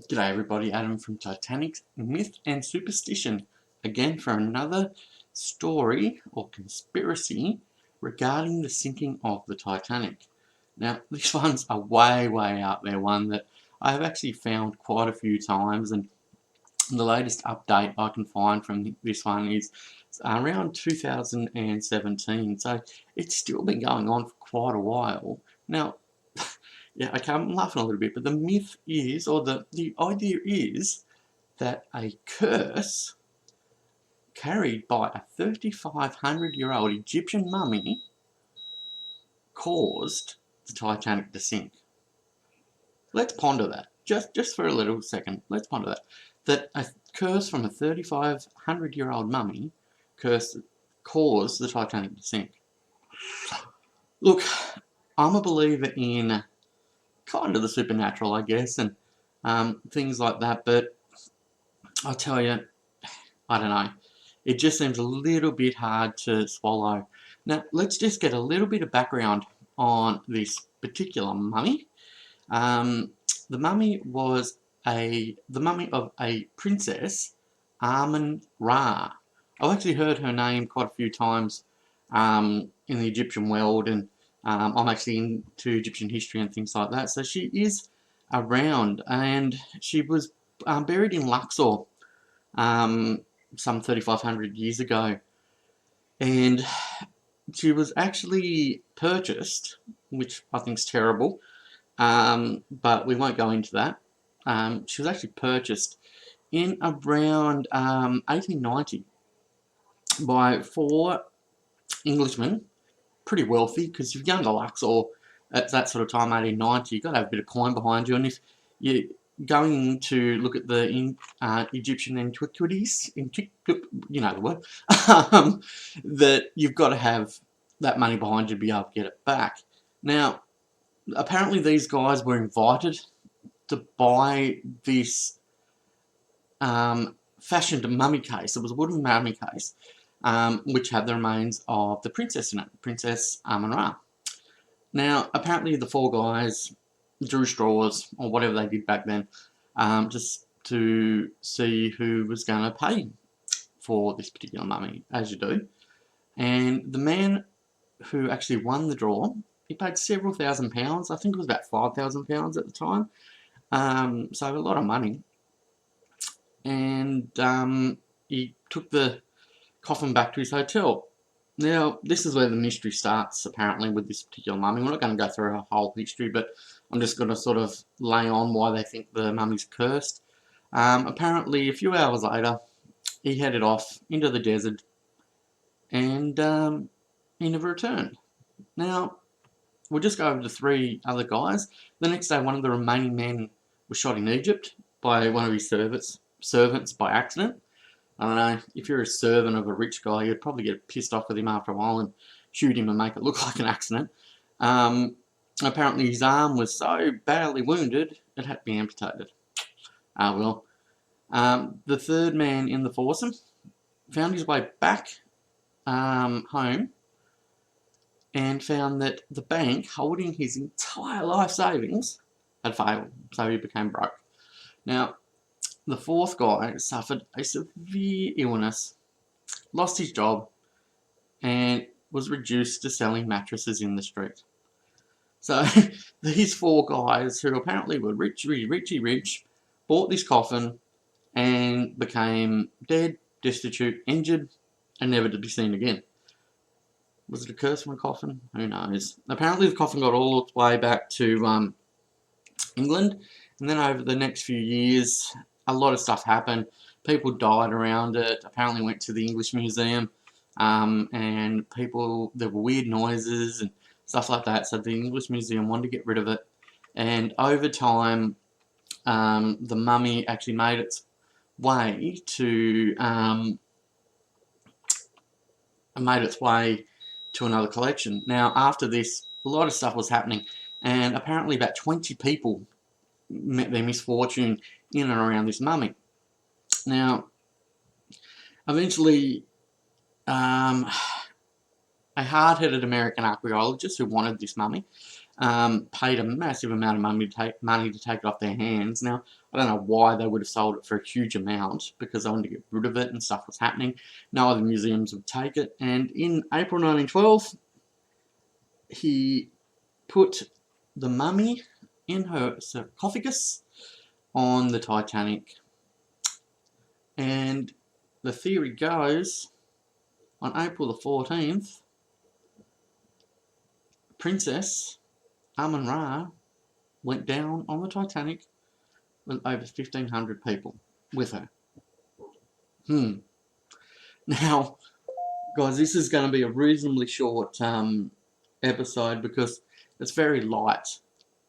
G'day everybody, Adam from Titanic Myth and Superstition, again for another story or conspiracy regarding the sinking of the Titanic. Now this one's a way out there, one that I have actually found quite a few times, and the latest update I can find from this one is around 2017, so it's still been going on for quite a while. Now yeah, okay, I'm laughing a little bit, but the myth is, or the idea is, that a curse carried by a 3,500-year-old Egyptian mummy caused the Titanic to sink. Let's ponder that. Just for a little second, let's ponder that. That a curse from a 3,500-year-old mummy caused the Titanic to sink. Look, I'm a believer in kind of the supernatural, I guess, and things like that, but I'll tell you, I don't know, it just seems a little bit hard to swallow. Now, let's just get a little bit of background on this particular mummy. The mummy was the mummy of a princess, Amun-Ra. I've actually heard her name quite a few times in the Egyptian world, and I'm actually into Egyptian history and things like that. So she is around, and she was buried in Luxor some 3,500 years ago. And she was actually purchased, which I think is terrible, but we won't go into that. She was actually purchased in around 1890 by 4 Englishmen, pretty wealthy, because if you're going to Luxor at that sort of time, 1890, you've got to have a bit of coin behind you, and if you're going to look at the Egyptian antiquities, you know the word, that you've got to have that money behind you to be able to get it back. Now, apparently these guys were invited to buy this fashioned mummy case. It was a wooden mummy case, which had the remains of the princess in it, Princess Amun-Ra. Now, apparently the 4 guys drew straws, or whatever they did back then, just to see who was going to pay for this particular mummy, as you do. And the man who actually won the draw, he paid several £1,000s. I think it was about £5,000 at the time. So a lot of money. And he took the coffin back to his hotel. Now, this is where the mystery starts, apparently, with this particular mummy. We're not going to go through her whole history, but I'm just going to sort of lay on why they think the mummy's cursed. Apparently, a few hours later, he headed off into the desert, and he never returned. Now, we'll just go over to 3 other guys. The next day, one of the remaining men was shot in Egypt by one of his servants by accident. I don't know, if you're a servant of a rich guy, you'd probably get pissed off with him after a while and shoot him and make it look like an accident. Apparently his arm was so badly wounded, it had to be amputated. The 3rd man in the foursome found his way back home and found that the bank holding his entire life savings had failed, so he became broke. Now, the 4th guy suffered a severe illness, lost his job, and was reduced to selling mattresses in the street. So these 4 guys, who apparently were rich, bought this coffin and became dead, destitute, injured, and never to be seen again. Was it a curse from a coffin? Who knows? Apparently the coffin got all its way back to England, and then over the next few years, a lot of stuff happened. People died around it. Apparently went to the English Museum, and there were weird noises and stuff like that. So the English Museum wanted to get rid of it, and over time, the mummy actually made its way to another collection. Now, after this, a lot of stuff was happening, and apparently about 20 people met their misfortune in and around this mummy. Now, eventually, a hard-headed American archaeologist who wanted this mummy paid a massive amount of money to take it off their hands. Now, I don't know why they would have sold it for a huge amount, because they wanted to get rid of it and stuff was happening. No other museums would take it. And in April 1912, he put the mummy in her sarcophagus on the Titanic. And the theory goes, on April the 14th, Princess Amun-Ra went down on the Titanic with over 1,500 people with her. Now, guys, this is going to be a reasonably short episode because it's very light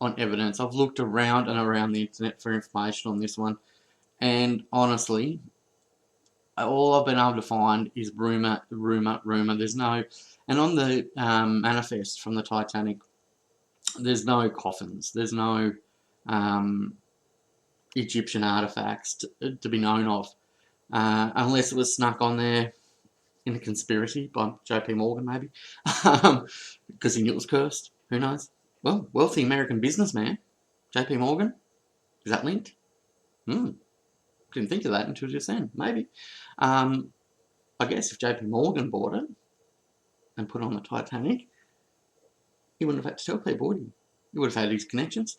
on evidence. I've looked around and around the internet for information on this one, and honestly, all I've been able to find is rumour. There's no, and on the manifest from the Titanic, there's no coffins. There's no Egyptian artifacts to be known of, unless it was snuck on there in a conspiracy by J.P. Morgan, maybe, because he knew it was cursed. Who knows? Well, wealthy American businessman, J.P. Morgan, is that linked? Didn't think of that until just then. Maybe. I guess if J.P. Morgan bought it and put it on the Titanic, he wouldn't have had to tell people, would he? He would have had his connections.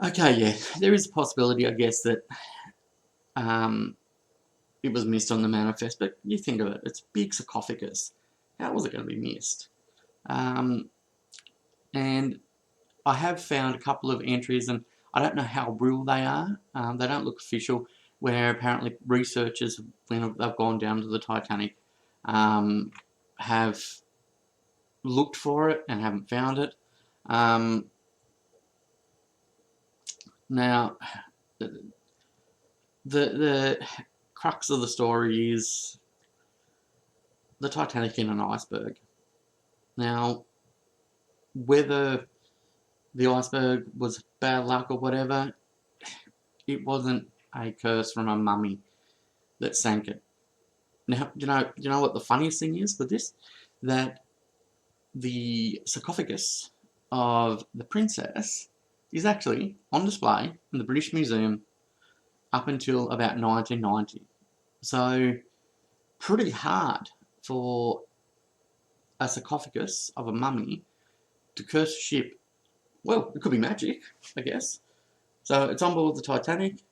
Okay, yeah, there is a possibility, I guess, that it was missed on the manifest, but you think of it, it's a big sarcophagus. How was it going to be missed? And I have found a couple of entries, and I don't know how real they are. They don't look official, where apparently researchers, when they've gone down to the Titanic, have looked for it and haven't found it. Now, the crux of the story is the Titanic in an iceberg. Now, whether the iceberg was bad luck or whatever, it wasn't a curse from a mummy that sank it. Now, do you know what the funniest thing is with this? That the sarcophagus of the princess is actually on display in the British Museum up until about 1990. So, pretty hard for a sarcophagus of a mummy to curse a ship. Well, it could be magic, I guess. So, it's on board the Titanic.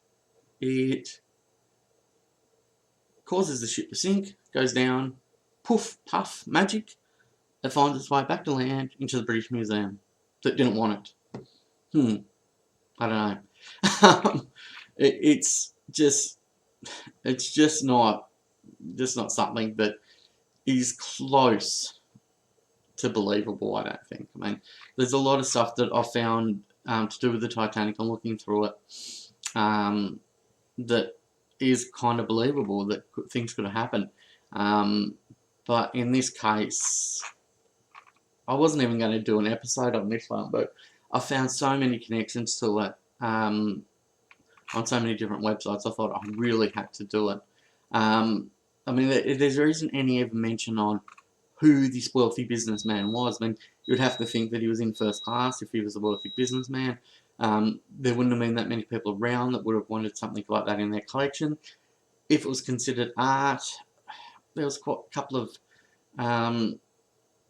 It causes the ship to sink, goes down, poof, puff, magic. It finds its way back to land into the British Museum that didn't want it. I don't know. It's just not something that is close to believable, I don't think. I mean, there's a lot of stuff that I've found to do with the Titanic. I'm looking through it that is kind of believable, that things could have happened. But in this case, I wasn't even going to do an episode on this one, but I found so many connections to it on so many different websites. I thought I really had to do it. I mean, there isn't any ever mention on who this wealthy businessman was. I mean, you'd have to think that he was in first class if he was a wealthy businessman. There wouldn't have been that many people around that would have wanted something like that in their collection. If it was considered art, there was quite a couple of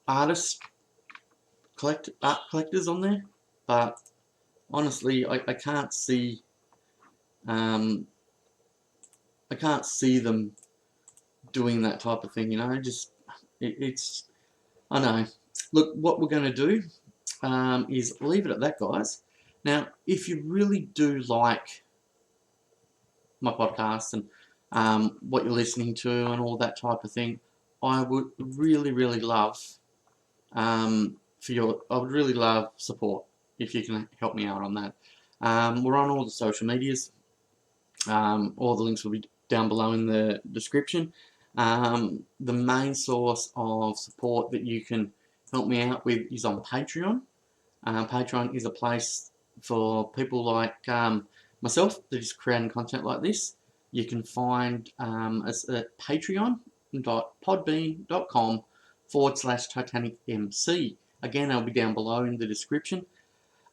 art collectors on there, but honestly, I can't see them doing that type of thing. You know, it's I know. Look, what we're going to do is leave it at that, guys. Now, if you really do like my podcast and what you're listening to and all that type of thing, I would really, really love support if you can help me out on that. We're on all the social medias. All the links will be down below in the description. The main source of support that you can help me out with is on Patreon. Patreon is a place for people like myself that is creating content like this. You can find us at patreon.podbean.com/TitanicMC. Again, I'll be down below in the description.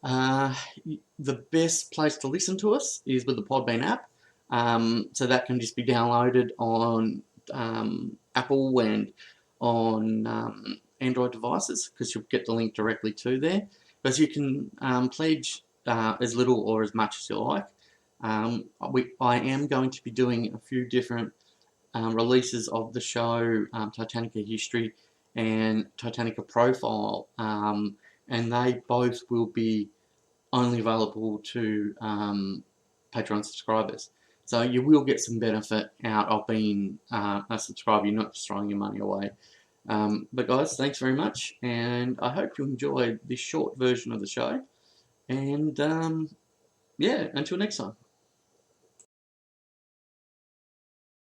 Uh, the best place to listen to us is with the Podbean app. So that can just be downloaded on Apple and on Android devices, because you'll get the link directly to there. But you can pledge as little or as much as you like. I am going to be doing a few different releases of the show, Titanica History and Titanica Profile, and they both will be only available to Patreon subscribers. So you will get some benefit out of being a subscriber. You're not just throwing your money away. But guys, thanks very much, and I hope you enjoyed this short version of the show. And yeah, until next time.